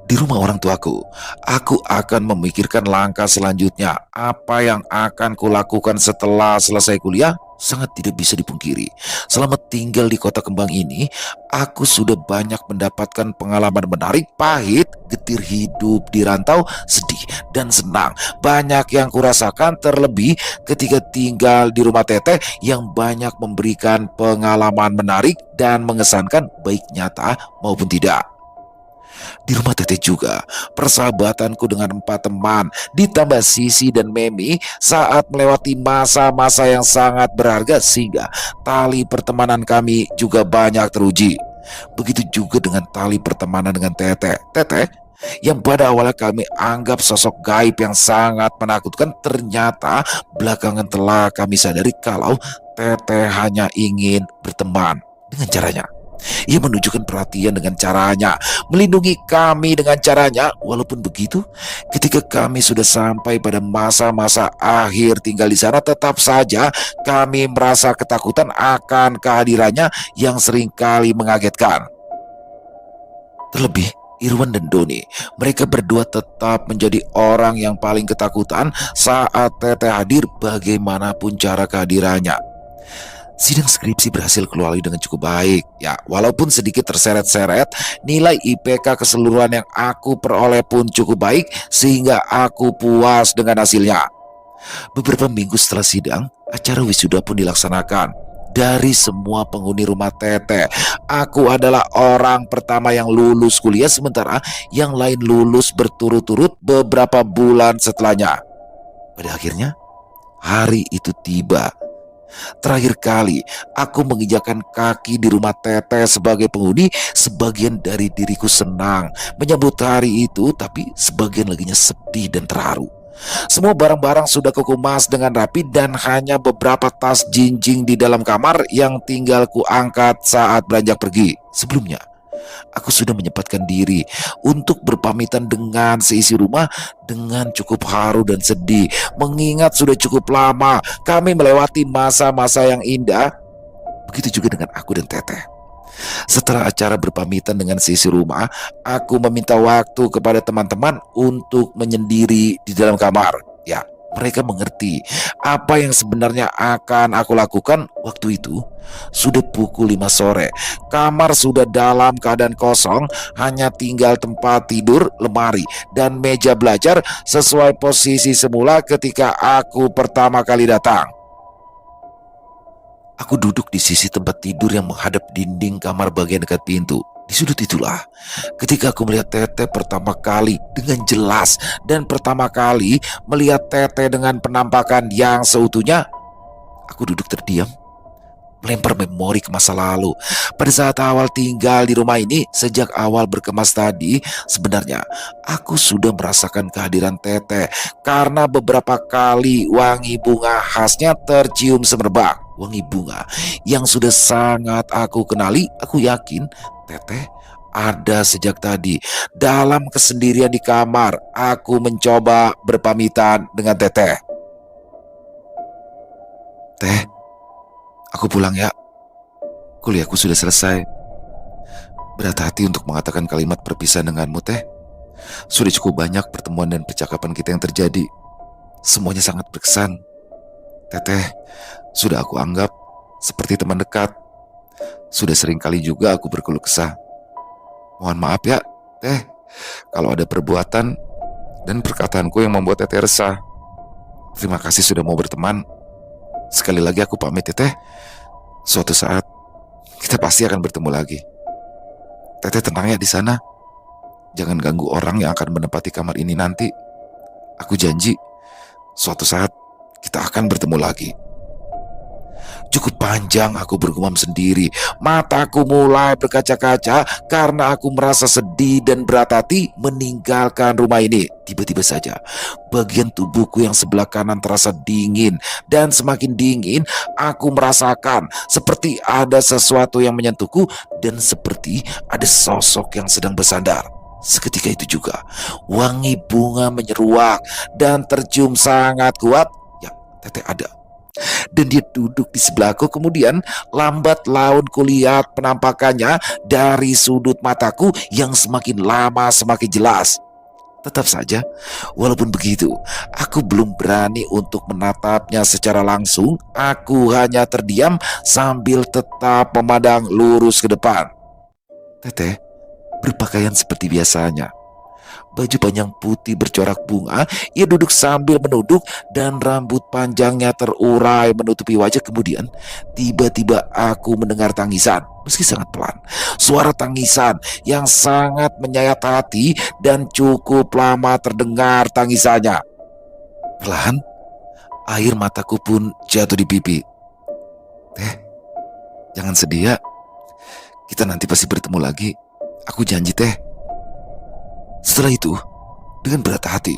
Di rumah orang tuaku, aku akan memikirkan langkah selanjutnya. Apa yang akan kulakukan setelah selesai kuliah sangat tidak bisa dipungkiri. Selama tinggal di kota kembang ini, aku sudah banyak mendapatkan pengalaman menarik, pahit, getir hidup di rantau, sedih dan senang. Banyak yang kurasakan terlebih ketika tinggal di rumah Teteh yang banyak memberikan pengalaman menarik dan mengesankan baik nyata maupun tidak. Di rumah Teteh juga, persahabatanku dengan 4 teman, ditambah Sisi dan Memi saat melewati masa-masa yang sangat berharga sehingga tali pertemanan kami juga banyak teruji. Begitu juga dengan tali pertemanan dengan Teteh. Teteh yang pada awalnya kami anggap sosok gaib yang sangat menakutkan, ternyata belakangan telah kami sadari kalau Teteh hanya ingin berteman dengan caranya. Ia menunjukkan perhatian dengan caranya, melindungi kami dengan caranya. Walaupun begitu, ketika kami sudah sampai pada masa-masa akhir tinggal di sana, tetap saja kami merasa ketakutan akan kehadirannya yang seringkali mengagetkan. Terlebih, Irwan dan Doni, mereka berdua tetap menjadi orang yang paling ketakutan saat Teteh hadir bagaimanapun cara kehadirannya. Sidang skripsi berhasil keluar dengan cukup baik. Ya, walaupun sedikit terseret-seret, nilai IPK keseluruhan yang aku peroleh pun cukup baik sehingga aku puas dengan hasilnya. Beberapa minggu setelah sidang, acara wisuda pun dilaksanakan. Dari semua penghuni rumah Teteh, aku adalah orang pertama yang lulus kuliah sementara yang lain lulus berturut-turut beberapa bulan setelahnya. Pada akhirnya, hari itu tiba. Terakhir kali aku menginjakan kaki di rumah Teteh sebagai penghuni, sebagian dari diriku senang menyambut hari itu, tapi sebagian laginya sedih dan terharu. Semua barang-barang sudah kukemas dengan rapi dan hanya beberapa tas jinjing di dalam kamar yang tinggal kuangkat saat beranjak pergi. Sebelumnya, aku sudah menyempatkan diri untuk berpamitan dengan seisi rumah dengan cukup haru dan sedih, mengingat sudah cukup lama kami melewati masa-masa yang indah. Begitu juga dengan aku dan Teteh. Setelah acara berpamitan dengan seisi rumah, aku meminta waktu kepada teman-teman untuk menyendiri di dalam kamar. Ya, mereka mengerti apa yang sebenarnya akan aku lakukan waktu itu. Sudah pukul 5 sore, kamar sudah dalam keadaan kosong, hanya tinggal tempat tidur, lemari, dan meja belajar sesuai posisi semula ketika aku pertama kali datang. Aku duduk di sisi tempat tidur yang menghadap dinding kamar bagian dekat pintu. Di sudut itulah ketika aku melihat Teteh pertama kali dengan jelas, dan pertama kali melihat Teteh dengan penampakan yang seutuhnya. Aku duduk terdiam, melempar memori ke masa lalu. Pada saat awal tinggal di rumah ini, sejak awal berkemas tadi, sebenarnya aku sudah merasakan kehadiran Teteh karena beberapa kali wangi bunga khasnya tercium semerbak. Wangi bunga yang sudah sangat aku kenali. Aku yakin Teteh ada sejak tadi. Dalam kesendirian di kamar, aku mencoba berpamitan dengan Teteh. Teh, aku pulang ya. Kuliahku sudah selesai. Berat hati untuk mengatakan kalimat perpisahan denganmu, Teh. Sudah cukup banyak pertemuan dan percakapan kita yang terjadi. Semuanya sangat berkesan. Teteh, sudah aku anggap seperti teman dekat. Sudah sering kali juga aku berkeluh kesah. Mohon maaf ya, Teh, kalau ada perbuatan dan perkataanku yang membuat Teteh resah. Terima kasih sudah mau berteman. Sekali lagi aku pamit ya, Teh. Suatu saat kita pasti akan bertemu lagi. Teteh tenang ya di sana. Jangan ganggu orang yang akan menempati kamar ini nanti. Aku janji, suatu saat kita akan bertemu lagi. Cukup panjang aku bergumam sendiri. Mataku mulai berkaca-kaca karena aku merasa sedih dan berat hati meninggalkan rumah ini. Tiba-tiba saja, bagian tubuhku yang sebelah kanan terasa dingin. Dan semakin dingin, aku merasakan seperti ada sesuatu yang menyentuhku dan seperti ada sosok yang sedang bersandar. Seketika itu juga, wangi bunga menyeruak dan tercium sangat kuat. Ya, Teteh ada. Dan dia duduk di sebelahku. Kemudian lambat laun kulihat penampakannya dari sudut mataku yang semakin lama semakin jelas. Tetap saja, walaupun begitu, aku belum berani untuk menatapnya secara langsung. Aku hanya terdiam sambil tetap memandang lurus ke depan. Teteh berpakaian seperti biasanya, baju panjang putih bercorak bunga. Ia duduk sambil menunduk dan rambut panjangnya terurai menutupi wajah. Kemudian tiba-tiba aku mendengar tangisan, meski sangat pelan. Suara tangisan yang sangat menyayat hati dan cukup lama terdengar tangisannya. Perlahan air mataku pun jatuh di pipi. Teh, jangan sedih ya. Kita nanti pasti bertemu lagi. Aku janji, Teh. Setelah itu, dengan berat hati,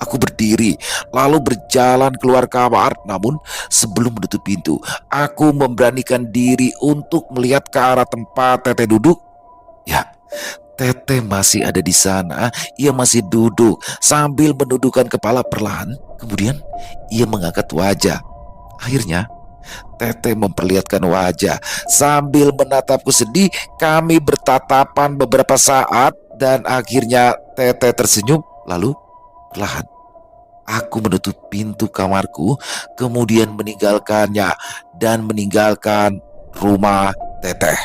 aku berdiri lalu berjalan keluar kamar. Namun sebelum menutup pintu, aku memberanikan diri untuk melihat ke arah tempat Teteh duduk. Ya, Teteh masih ada di sana. Ia masih duduk sambil menundukkan kepala. Perlahan kemudian ia mengangkat wajah. Akhirnya Teteh memperlihatkan wajah sambil menatapku sedih. Kami bertatapan beberapa saat dan akhirnya Teteh tersenyum. Lalu perlahan aku menutup pintu kamarku, kemudian meninggalkannya dan meninggalkan rumah Teteh.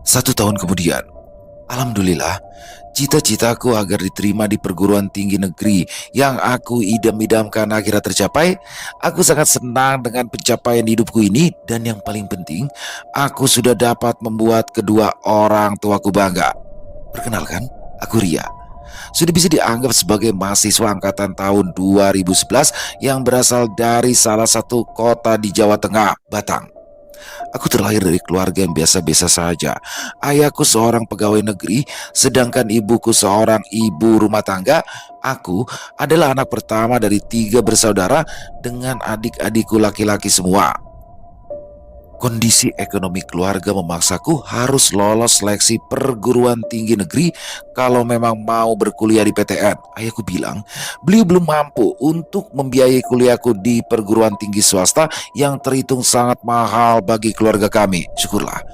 1 tahun kemudian, alhamdulillah, cita-citaku agar diterima di perguruan tinggi negeri yang aku idam-idamkan akhirnya tercapai. Aku sangat senang dengan pencapaian hidupku ini. Dan yang paling penting, aku sudah dapat membuat kedua orang tuaku bangga. Perkenalkan, aku Ria. Sudah bisa dianggap sebagai mahasiswa angkatan tahun 2011 yang berasal dari salah satu kota di Jawa Tengah, Batang. Aku terlahir dari keluarga yang biasa-biasa saja. Ayahku seorang pegawai negeri, sedangkan ibuku seorang ibu rumah tangga. Aku adalah anak pertama dari 3 bersaudara dengan adik-adikku laki-laki semua. Kondisi ekonomi keluarga memaksaku harus lolos seleksi perguruan tinggi negeri kalau memang mau berkuliah di PTN. Ayahku bilang beliau belum mampu untuk membiayai kuliahku di perguruan tinggi swasta yang terhitung sangat mahal bagi keluarga kami. Syukurlah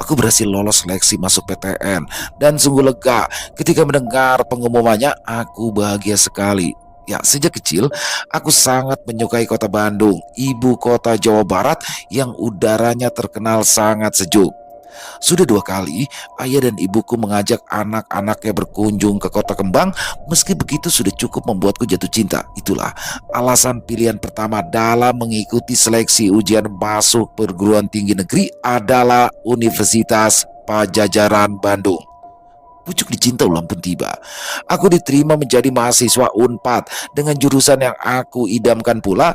aku berhasil lolos seleksi masuk PTN dan sungguh lega ketika mendengar pengumumannya. Aku bahagia sekali. Ya, sejak kecil aku sangat menyukai kota Bandung, ibu kota Jawa Barat yang udaranya terkenal sangat sejuk. Sudah 2 kali ayah dan ibuku mengajak anak-anaknya berkunjung ke kota Kembang. Meski begitu sudah cukup membuatku jatuh cinta. Itulah alasan pilihan pertama dalam mengikuti seleksi ujian masuk perguruan tinggi negeri adalah Universitas Pajajaran Bandung. Pucuk dicinta ulang pun tiba. Aku diterima menjadi mahasiswa Unpad dengan jurusan yang aku idamkan pula.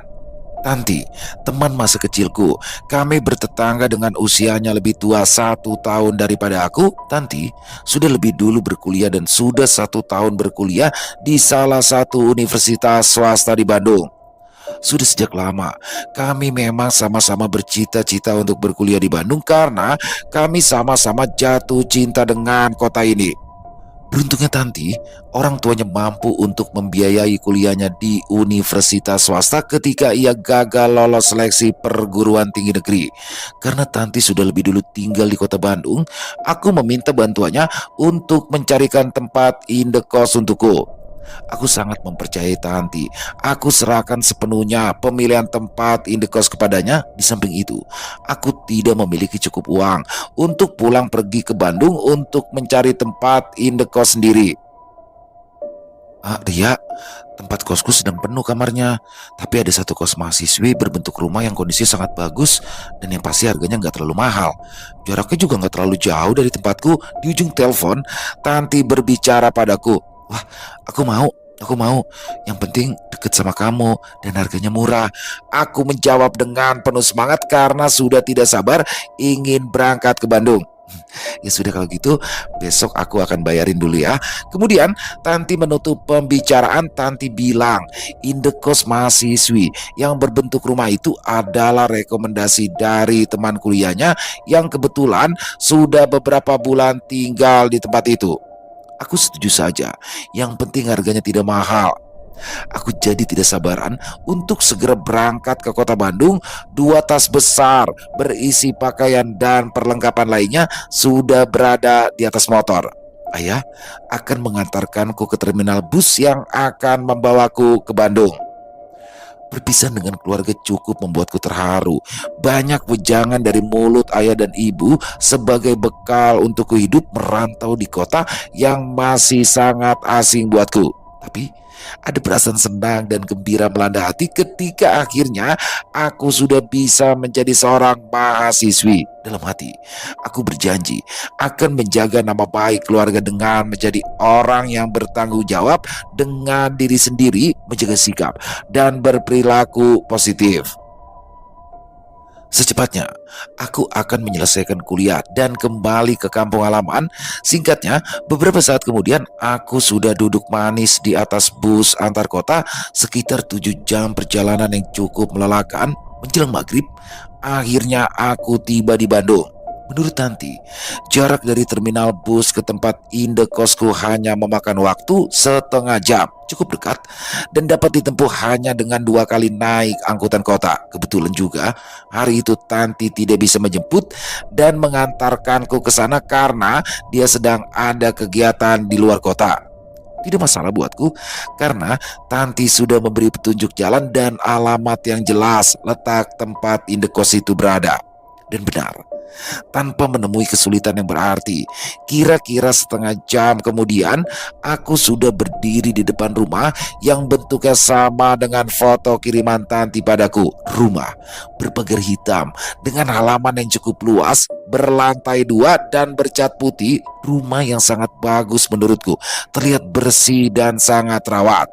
Tanti, teman masa kecilku. Kami bertetangga dengan usianya lebih tua 1 tahun daripada aku. Tanti sudah lebih dulu berkuliah dan sudah 1 tahun berkuliah di salah satu universitas swasta di Bandung. Sudah sejak lama kami memang sama-sama bercita-cita untuk berkuliah di Bandung karena kami sama-sama jatuh cinta dengan kota ini. Beruntungnya Tanti, orang tuanya mampu untuk membiayai kuliahnya di universitas swasta ketika ia gagal lolos seleksi perguruan tinggi negeri. Karena Tanti sudah lebih dulu tinggal di kota Bandung, aku meminta bantuannya untuk mencarikan tempat indekos untukku. Aku sangat mempercayai Tanti. Aku serahkan sepenuhnya pemilihan tempat indekos kepadanya. Di samping itu, aku tidak memiliki cukup uang untuk pulang pergi ke Bandung untuk mencari tempat indekos sendiri. Ria, tempat kosku sedang penuh kamarnya. Tapi ada satu kos mahasiswi berbentuk rumah yang kondisinya sangat bagus dan yang pasti harganya nggak terlalu mahal. Jaraknya juga nggak terlalu jauh dari tempatku. Di ujung telepon, Tanti berbicara padaku. Wah, aku mau. Aku mau. Yang penting deket sama kamu dan harganya murah. Aku menjawab dengan penuh semangat karena sudah tidak sabar ingin berangkat ke Bandung. Ya sudah kalau gitu, besok aku akan bayarin dulu ya. Kemudian Tanti menutup pembicaraan. Tanti bilang indekos mahasiswi yang berbentuk rumah itu adalah rekomendasi dari teman kuliahnya yang kebetulan sudah beberapa bulan tinggal di tempat itu. Aku setuju saja, yang penting harganya tidak mahal. Aku jadi tidak sabaran untuk segera berangkat ke kota Bandung. 2 tas besar berisi pakaian dan perlengkapan lainnya sudah berada di atas motor. Ayah akan mengantarkanku ke terminal bus yang akan membawaku ke Bandung. Berpisah dengan keluarga cukup membuatku terharu. Banyak wejangan dari mulut ayah dan ibu sebagai bekal untuk hidup merantau di kota yang masih sangat asing buatku. Tapi ada perasaan senang dan gembira melanda hati ketika akhirnya aku sudah bisa menjadi seorang mahasiswi. Dalam hati, aku berjanji akan menjaga nama baik keluarga dengan menjadi orang yang bertanggung jawab dengan diri sendiri, menjaga sikap dan berperilaku positif. Secepatnya, aku akan menyelesaikan kuliah dan kembali ke kampung halaman. Singkatnya, beberapa saat kemudian aku sudah duduk manis di atas bus antar kota sekitar 7 jam perjalanan yang cukup melelahkan. Menjelang maghrib, akhirnya aku tiba di Bandung. Menurut Tanti, jarak dari terminal bus ke tempat indekosku hanya memakan waktu setengah jam. Cukup dekat dan dapat ditempuh hanya dengan 2 kali naik angkutan kota. Kebetulan juga hari itu Tanti tidak bisa menjemput dan mengantarkanku ke sana karena dia sedang ada kegiatan di luar kota. Tidak masalah buatku karena Tanti sudah memberi petunjuk jalan dan alamat yang jelas letak tempat indekos itu berada. Dan benar, tanpa menemui kesulitan yang berarti, kira-kira setengah jam kemudian aku sudah berdiri di depan rumah yang bentuknya sama dengan foto kiriman Tanti padaku. Rumah berpagar hitam dengan halaman yang cukup luas, berlantai 2 dan bercat putih. Rumah yang sangat bagus menurutku, terlihat bersih dan sangat rawat.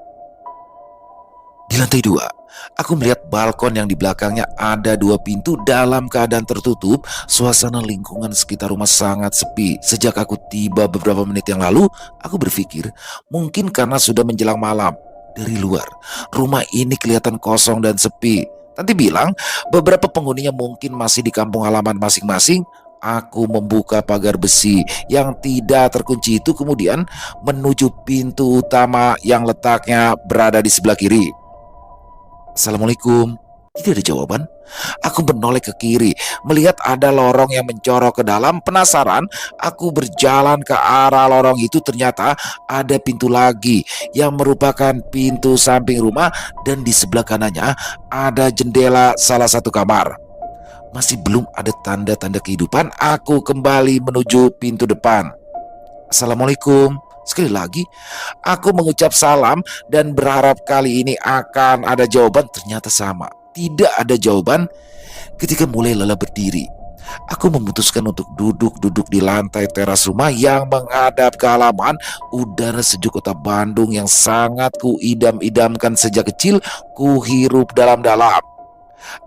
Di lantai 2, aku melihat balkon yang di belakangnya ada 2 pintu dalam keadaan tertutup. Suasana lingkungan sekitar rumah sangat sepi. Sejak aku tiba beberapa menit yang lalu, aku berpikir mungkin karena sudah menjelang malam. Dari luar, rumah ini kelihatan kosong dan sepi. Tanti bilang beberapa penghuninya mungkin masih di kampung halaman masing-masing. Aku membuka pagar besi yang tidak terkunci itu kemudian menuju pintu utama yang letaknya berada di sebelah kiri. Assalamualaikum. Tidak ada jawaban. Aku menoleh ke kiri, melihat ada lorong yang mencorok ke dalam. Penasaran, aku berjalan ke arah lorong itu. Ternyata ada pintu lagi yang merupakan pintu samping rumah dan di sebelah kanannya ada jendela salah satu kamar. Masih belum ada tanda-tanda kehidupan. Aku kembali menuju pintu depan. Assalamualaikum. Sekali lagi, aku mengucap salam dan berharap kali ini akan ada jawaban. Ternyata sama. Tidak ada jawaban. Ketika mulai lelah berdiri, aku memutuskan untuk duduk-duduk di lantai teras rumah yang menghadap ke halaman. Udara sejuk kota Bandung yang sangat kuidam-idamkan sejak kecil, kuhirup dalam-dalam.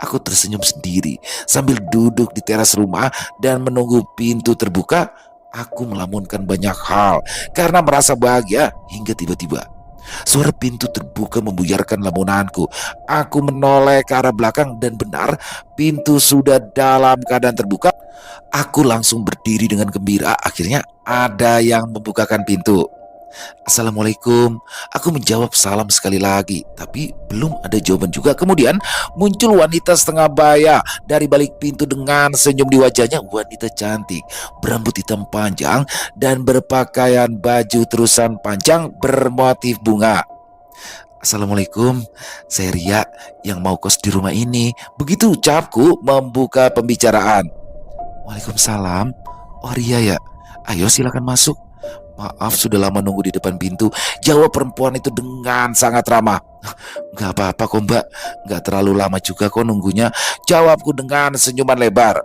Aku tersenyum sendiri sambil duduk di teras rumah dan menunggu pintu terbuka. Aku melamunkan banyak hal karena merasa bahagia hingga tiba-tiba suara pintu terbuka membuyarkan lamunanku. Aku menoleh ke arah belakang dan benar, pintu sudah dalam keadaan terbuka. Aku langsung berdiri dengan gembira. Akhirnya ada yang membukakan pintu. Assalamualaikum. Aku menjawab salam sekali lagi, tapi belum ada jawaban juga. Kemudian muncul wanita setengah baya dari balik pintu dengan senyum di wajahnya. Wanita cantik, berambut hitam panjang dan berpakaian baju terusan panjang bermotif bunga. Assalamualaikum, saya Ria yang mau kos di rumah ini. Begitu ucapku membuka pembicaraan. Waalaikumsalam. Oh Ria ya, ayo silakan masuk. Maaf sudah lama nunggu di depan pintu, jawab perempuan itu dengan sangat ramah. Nggak apa-apa kok mbak, nggak terlalu lama juga kok nunggunya, jawabku dengan senyuman lebar.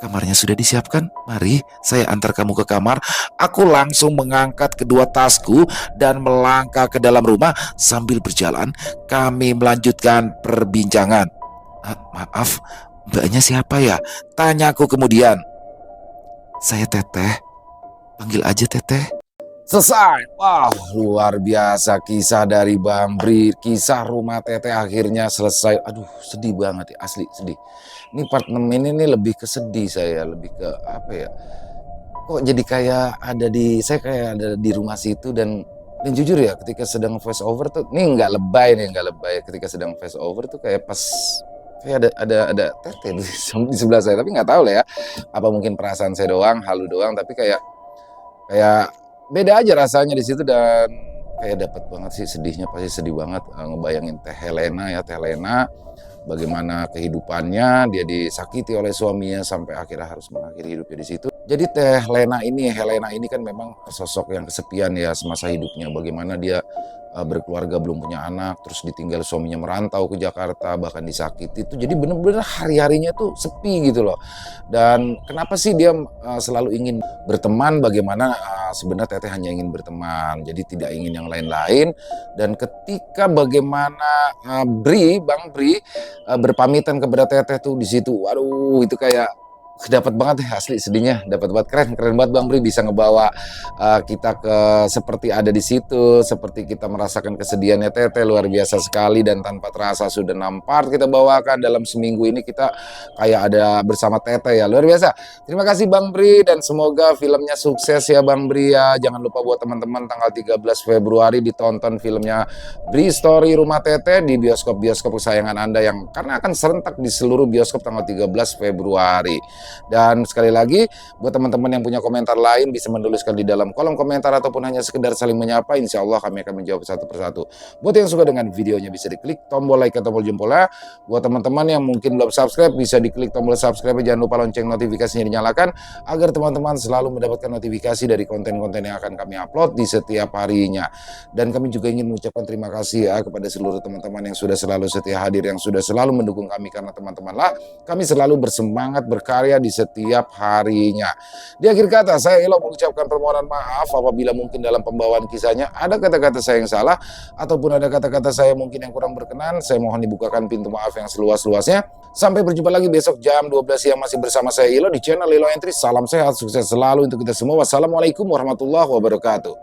Kamarnya sudah disiapkan, mari saya antar kamu ke kamar. Aku langsung mengangkat kedua tasku dan melangkah ke dalam rumah. Sambil berjalan kami melanjutkan perbincangan. Maaf, mbaknya siapa ya? Tanyaku kemudian. Saya Teteh, panggil aja Teteh. Selesai. Wah, luar biasa kisah dari Bang Bri. Kisah rumah Teteh akhirnya selesai. Aduh, sedih banget ya, asli sedih. Ini part 6 ini nih lebih ke sedih saya, lebih ke apa ya? Kok jadi kayak ada di saya kayak ada di rumah situ dan jujur ya ketika sedang voice over tuh, nih nggak lebay nih, nggak lebay. Ketika sedang voice over tuh kayak pas kayak ada Teteh di sebelah saya, tapi nggak tahu lah ya. Apa mungkin perasaan saya doang, halu doang, tapi kayak beda aja rasanya di situ dan kayak dapat banget sih sedihnya, pasti sedih banget ngebayangin Teh Helena ya, Teh Helena bagaimana kehidupannya, dia disakiti oleh suaminya sampai akhirnya harus mengakhiri hidupnya di situ. Jadi Helena ini kan memang sosok yang kesepian ya semasa hidupnya, bagaimana dia berkeluarga belum punya anak, terus ditinggal suaminya merantau ke Jakarta, bahkan disakiti itu. Jadi bener-bener hari-harinya tuh sepi gitu loh. Dan kenapa sih dia selalu ingin berteman, bagaimana sebenarnya Teteh hanya ingin berteman, jadi tidak ingin yang lain-lain. Dan ketika bagaimana Bang Bri berpamitan kepada Teteh tuh di situ, waduh itu kayak dapat banget ya asli sedihnya, dapat banget, keren banget Bang Bri bisa ngebawa kita ke seperti ada di situ, seperti kita merasakan kesedihannya Teteh, luar biasa sekali. Dan tanpa terasa sudah 6 part kita bawakan dalam seminggu ini, kita kayak ada bersama Teteh ya, luar biasa. Terima kasih Bang Bri dan semoga filmnya sukses ya Bang Bri ya. Jangan lupa buat teman-teman tanggal 13 Februari ditonton filmnya Bri Story Rumah Teteh di bioskop-bioskop kesayangan Anda yang karena akan serentak di seluruh bioskop tanggal 13 Februari. Dan sekali lagi buat teman-teman yang punya komentar lain bisa menuliskan di dalam kolom komentar ataupun hanya sekedar saling menyapa, insya Allah kami akan menjawab satu persatu. Buat yang suka dengan videonya bisa diklik tombol like atau tombol jempolnya. Buat teman-teman yang mungkin belum subscribe bisa diklik tombol subscribe, jangan lupa lonceng notifikasinya dinyalakan agar teman-teman selalu mendapatkan notifikasi dari konten-konten yang akan kami upload di setiap harinya. Dan kami juga ingin mengucapkan terima kasih ya kepada seluruh teman-teman yang sudah selalu setia hadir, yang sudah selalu mendukung kami, karena teman-teman lah kami selalu bersemangat berkarya di setiap harinya. Di akhir kata, saya Elo mengucapkan permohonan maaf apabila mungkin dalam pembawaan kisahnya ada kata-kata saya yang salah ataupun ada kata-kata saya mungkin yang kurang berkenan. Saya mohon dibukakan pintu maaf yang seluas-luasnya. Sampai berjumpa lagi besok jam 12 siang masih bersama saya Elo di channel Elo Entry. Salam sehat, sukses selalu untuk kita semua. Wassalamualaikum warahmatullahi wabarakatuh.